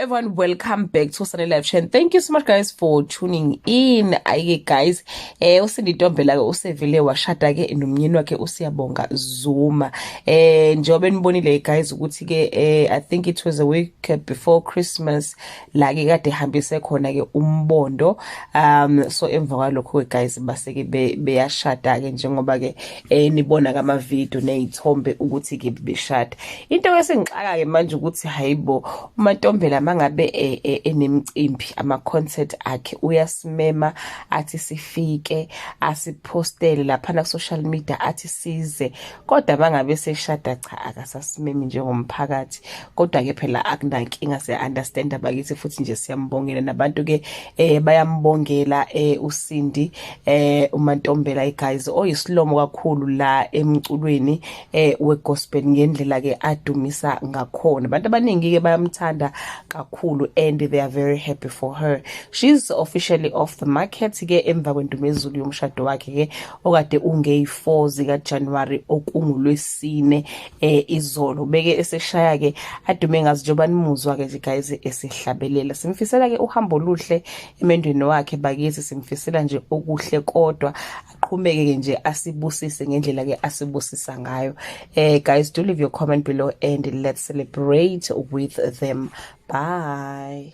everyone, welcome back to Sunday Live Chat. Thank you so much guys for tuning in. Aye guys, uSindi Ntombela usevele washada ke nomnyeni wakhe uSiyabonga Zuma. Njengoba nibonile guys ukuthi ke I think it was a week before Christmas la ke kade hambise khona ke umbondo. So emva kwalokho guys baseke beyashada ke njengoba ke nibona kama video nezithombe ukuthi ke beshada. Into esengixaka ke manje ukuthi hayibo uMantombela mangabe enemicimbi ama concert akhe uyasimema athi sifike asipostele lapha na social media athi size, kodwa mangabe seshada cha akasasimemi njengomphakathi. Kodwa ke phela akunankinga, siya understand abakithi futhi nje siyambongela nabantu ke bayambongela uSindi uMantombela guys oyisilomo kakhulu la emculweni wegospel ngendlela ke adumisa ngakhona. Abantu abaningi ke bayamthanda kakhulu and they are very happy for her. She's officially off the market ke emva kwendumezulu yomshado wakhe ke okade unge4 zika January okungulwesine izolo beke eseshaya ke adume ngazi njoba nimuzwa ke guys esihlabelela. Simfisela ke uhambo luhle emendweni wakhe bakithi, simfisela nje okuhle kodwa aqhubeke ke nje asibusise ngendlela ke asibusisa ngayo. Guys, do leave your comment below and let's celebrate with them. Bye.